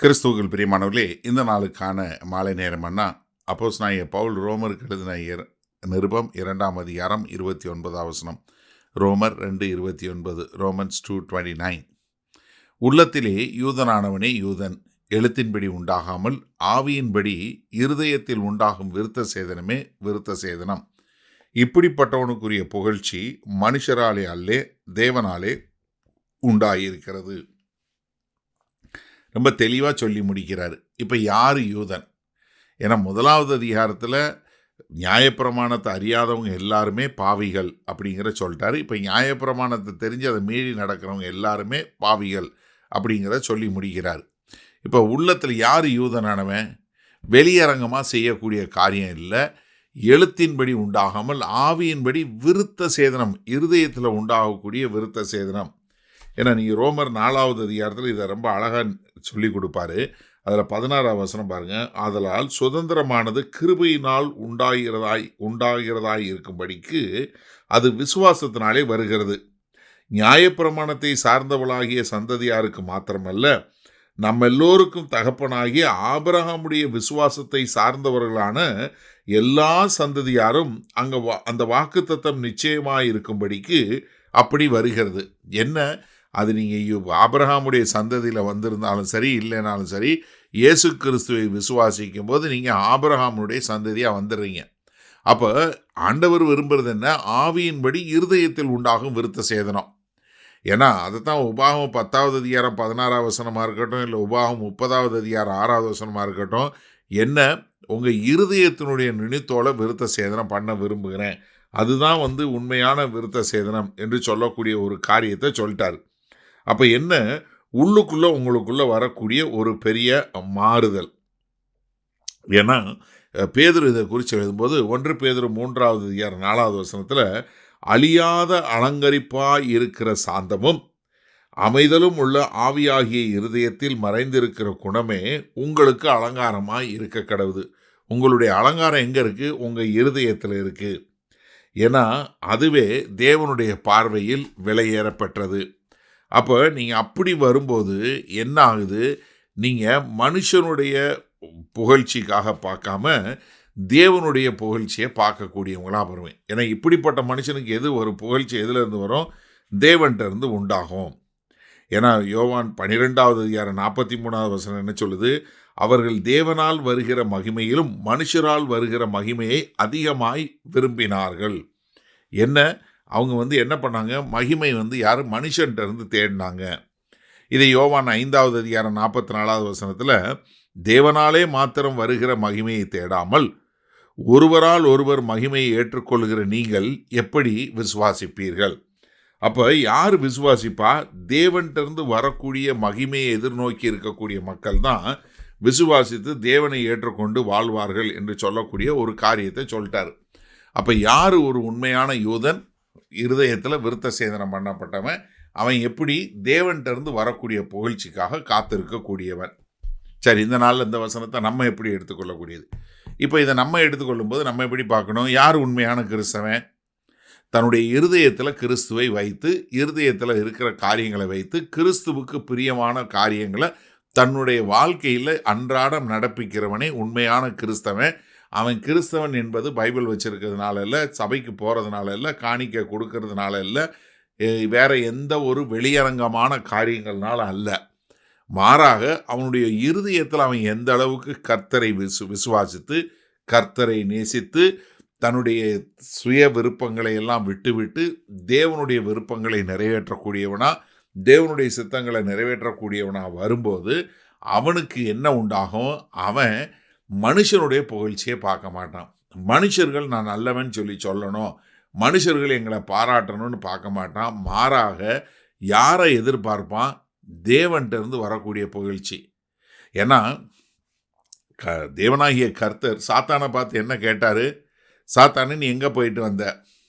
கிறிஸ்துவுக்குள் பிரியமானவர்களே, இந்த நாளுக்கான மாலை நேரம்னா அப்போஸ்தலனாகிய பவுல் ரோமருக்கு எழுதின நிருபம் 2ஆம் அதிகாரம் 29ஆம் வசனம். ரோமர் 2:29, ரோமன்ஸ் 2:29. உள்ளத்திலே யூதனானவனே யூதன், எழுத்தின்படி உண்டாகாமல் ஆவியின்படி இருதயத்தில் உண்டாகும் விருத்த சேதனமே விருத்த சேதனம். இப்படிப்பட்டவனுக்குரிய புகழ்ச்சி மனுஷராலே அல்லே, தேவனாலே உண்டாயிருக்கிறது. ரொம்ப தெளிவாக சொல்லி முடிக்கிறாரு. இப்போ யார் யூதன்? ஏன்னா 1வது அதிகாரத்தில் நியாயப்பிரமாணத்தை அறியாதவங்க எல்லாருமே பாவிகள் அப்படிங்கிற சொல்லிட்டாரு. இப்போ நியாயப்பிரமாணத்தை தெரிஞ்சு அதை மீறி நடக்கிறவங்க எல்லாருமே பாவிகள் அப்படிங்கிற சொல்லி முடிக்கிறார். இப்போ உள்ளத்தில் யார் யூதனானவன்? வெளியரங்கமாக செய்யக்கூடிய காரியம் இல்லை, எழுத்தின்படி உண்டாகாமல் ஆவியின்படி விருத்த சேதனம், இருதயத்தில் உண்டாகக்கூடிய விருத்த சேதனம். ஏன்னா நீங்கள் ரோமர் 4வது அதிகாரத்தில் இதை ரொம்ப அழகாக சொல்லி கொடுப்பாரு. அதில் 16ஆம் வசனம் பாருங்கள். ஆதலால் சுதந்திரமானது கிருபையினால் உண்டாகிறதாய் இருக்கும்படிக்கு அது விசுவாசத்தினாலே வருகிறது. நியாயப்பிரமாணத்தை சார்ந்தவளாகிய சந்ததியாருக்கு மாத்திரமல்ல, நம்ம எல்லோருக்கும் தகப்பனாகிய ஆபிரகாமுடைய விசுவாசத்தை சார்ந்தவர்களான எல்லா சந்ததியாரும் அந்த வாக்குத்தத்தம் நிச்சயமாக இருக்கும்படிக்கு அப்படி வருகிறது. என்ன அது? நீங்கள் ஆபிரகாமுடைய சந்ததியில் வந்திருந்தாலும் சரி, இல்லைனாலும் சரி, இயேசு கிறிஸ்துவை விசுவாசிக்கும் போது நீங்கள் ஆபிரகாமுடைய சந்ததியாக வந்துடுறீங்க. அப்போ ஆண்டவர் விரும்புகிறது என்ன? ஆவியின்படி இருதயத்தில் உண்டாகும் விருத்த சேதனம். ஏன்னா அதைத்தான் உபாகம் 10வது அதிகாரம் 16ஆம் வசனமாக இருக்கட்டும், இல்லை உபாகம் 30வது அதிகாரம் 6வது வசனமாக இருக்கட்டும், என்ன உங்கள் இருதயத்தினுடைய நினைத்தோல விருத்த சேதனம் பண்ண விரும்புகிறேன், அதுதான் உண்மையான விருத்த சேதனம் என்று சொல்லக்கூடிய ஒரு காரியத்தை சொல்லிட்டார். அப்போ என்ன? உள்ளுக்குள்ளே உங்களுக்குள்ளே வரக்கூடிய ஒரு பெரிய மாறுதல். ஏன்னா பேதுரு இதை குறித்து எழுதும்போது 1 பேதுரு 3வது அதிகாரம் 4வது வசனத்தில், அழியாத அலங்கரிப்பாய் இருக்கிற சாந்தமும் அமைதலும் உள்ள ஆவியாகிய இருதயத்தில் மறைந்திருக்கிற குணமே உங்களுக்கு அலங்காரமாய் இருக்க கடவுது. உங்களுடைய அலங்காரம் எங்கே இருக்குது? உங்கள் இருதயத்தில் இருக்குது. ஏன்னா அதுவே தேவனுடைய பார்வையில் விலையேறப்பெற்றது. அப்போ நீங்கள் அப்படி வரும்போது என்ன ஆகுது? நீங்கள் மனுஷனுடைய புகழ்ச்சிக்காக பார்க்காம தேவனுடைய புகழ்ச்சியை பார்க்கக்கூடியவங்களாக வருவேன். ஏன்னா இப்படிப்பட்ட மனுஷனுக்கு எது ஒரு புகழ்ச்சி எதுலேருந்து வரும்? தேவன்கிட்ட இருந்து உண்டாகும். ஏன்னா யோவான் 12வது அதிகாரம் 43வது வசனம் என்ன சொல்லுது? அவர்கள் தேவனால் வருகிற மகிமையிலும் மனுஷரால் வருகிற மகிமையை அதிகமாய் விரும்பினார்கள். என்ன? அவங்க என்ன பண்ணாங்க? மகிமை யார்? மனுஷன்ட்ட இருந்து தேடினாங்க. இதை யோவான் 5வது அதிகாரம் 44வது வசனத்தில், தேவனாலே மாத்திரம் வருகிற மகிமையை தேடாமல் ஒருவரால் ஒருவர் மகிமையை ஏற்றுக்கொள்கிற நீங்கள் எப்படி விசுவாசிப்பீர்கள்? அப்போ யார் விசுவாசிப்பா? தேவன்கிட்ட இருந்து வரக்கூடிய மகிமையை எதிர்நோக்கி இருக்கக்கூடிய மக்கள் தான் விசுவாசித்து தேவனை ஏற்றுக்கொண்டு வாழ்வார்கள் என்று சொல்லக்கூடிய ஒரு காரியத்தை சொல்லிட்டார். அப்போ யார் ஒரு உண்மையான யூதன்? இருதயத்தில் விருத்த சேதனம் பண்ணப்பட்டவன். அவன் எப்படி? தேவன்கிட்ட இருந்து வரக்கூடிய புகழ்ச்சிக்காக காத்திருக்கக்கூடியவன். சரி, இந்த நாளில் இந்த வசனத்தை நம்ம எப்படி எடுத்துக்கொள்ளக்கூடியது? இப்போ இதை நம்ம எடுத்துக்கொள்ளும்போது நம்ம எப்படி பார்க்கணும்? யார் உண்மையான கிறிஸ்தவன்? தன்னுடைய இருதயத்தில் கிறிஸ்துவை வைத்து, இருதயத்தில் இருக்கிற காரியங்களை வைத்து, கிறிஸ்துவுக்கு பிரியமான காரியங்களை தன்னுடைய வாழ்க்கையில் அன்றாடம் நடப்பிக்கிறவனே உண்மையான கிறிஸ்தவன். அவன் கிறிஸ்தவன் என்பது பைபிள் வச்சிருக்கிறதுனால இல்லை, சபைக்கு போகிறதுனால இல்லை, காணிக்கை கொடுக்கறதுனால இல்லை, வேற எந்த ஒரு வெளியரங்கமான காரியங்கள்னால அல்ல. மாறாக அவனுடைய இருதயத்தில் அவன் எந்த அளவுக்கு கர்த்தரை விசுவாசித்து, கர்த்தரை நேசித்து, தன்னுடைய சுய விருப்பங்களை எல்லாம் விட்டுவிட்டு தேவனுடைய விருப்பங்களை நிறைவேற்றக்கூடியவனா, தேவனுடைய சித்தங்களை நிறைவேற்றக்கூடியவனா வரும்போது அவனுக்கு என்ன உண்டாகும்? அவன் மனுஷனுடைய புகழ்ச்சியை பார்க்க மாட்டான். மனுஷர்கள் நான் நல்லவன் சொல்லணும், மனுஷர்கள் எங்களை பாராட்டணும்னு பார்க்க மாட்டான். மாறாக யாரை எதிர்பார்ப்பான்? தேவன்கிட்ட இருந்து வரக்கூடிய புகழ்ச்சி. ஏன்னா தேவனாகிய கர்த்தர் சாத்தானை பார்த்து என்ன கேட்டார்? சாத்தானே, நீ எங்கே போயிட்டு வந்த?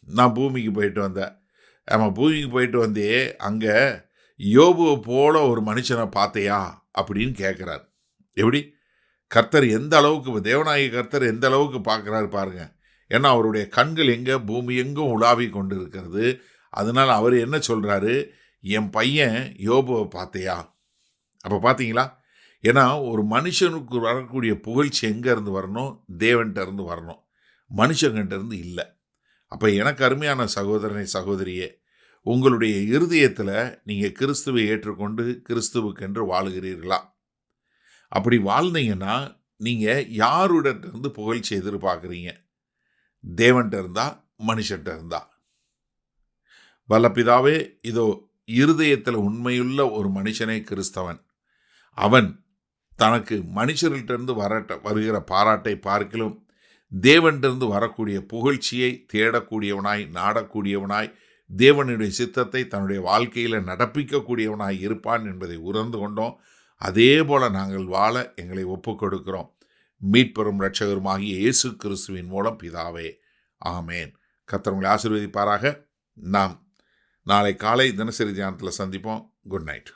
நான் பூமிக்கு போயிட்டு வந்தேன். ஆமாம், பூமிக்கு போயிட்டு வந்தே, அங்கே யோபுவை போல ஒரு மனுஷனை பார்த்தையா அப்படின்னு கேட்குறார். எப்படி? கர்த்தர் எந்த அளவுக்கு, தேவனாகிய கர்த்தர் எந்த அளவுக்கு பார்க்குறாரு பாருங்க. ஏன்னா அவருடைய கண்கள் எங்கே? பூமி எங்கும் உலாவி கொண்டு இருக்கிறது. அதனால் அவர் என்ன சொல்கிறாரு? என் பையன் யோபுவை பார்த்தையா? அப்போ பார்த்தீங்களா, ஏன்னா ஒரு மனுஷனுக்கு வரக்கூடிய புகழ்ச்சி எங்கேருந்து வரணும்? தேவன்கிட்ட இருந்து வரணும், மனுஷங்கிட்ட இருந்து இல்லை. அப்போ எனக்கு அருமையான சகோதரனை சகோதரியே, உங்களுடைய இருதயத்தில் நீங்கள் கிறிஸ்துவை ஏற்றுக்கொண்டு கிறிஸ்துவுக்கென்று வாழுகிறீர்களா? அப்படி வாழ்ந்தீங்கன்னா நீங்கள் யாருடத்திலிருந்து புகழ்ச்சி எதிர்பார்க்குறீங்க? தேவன்கிட்ட இருந்தா, மனுஷன்ட்ட இருந்தா? வல்லபிதாவே, இதோ இருதயத்தில் உண்மையுள்ள ஒரு மனுஷனே கிறிஸ்தவன். அவன் தனக்கு மனுஷர்கிட்டருந்து வருகிற பாராட்டை பார்க்கிலும் தேவனிலிருந்து வரக்கூடிய புகழ்ச்சியை தேடக்கூடியவனாய், நாடக்கூடியவனாய், தேவனுடைய சித்தத்தை தன்னுடைய வாழ்க்கையில் நடப்பிக்கக்கூடியவனாய் இருப்பான் என்பதை உணர்ந்து கொண்டோம். அதே போல நாங்கள் வாழ எங்களை ஒப்புக் கொடுக்கிறோம். மீட்பெரும் இரட்சகருமாகிய இயேசு கிறிஸ்துவின் மூலம் பிதாவே, ஆமேன். கர்த்தர் உங்களை ஆசீர்வதிப்பாராக. நாம் நாளை காலை தினசரி தியானத்தில் சந்திப்போம். Good night.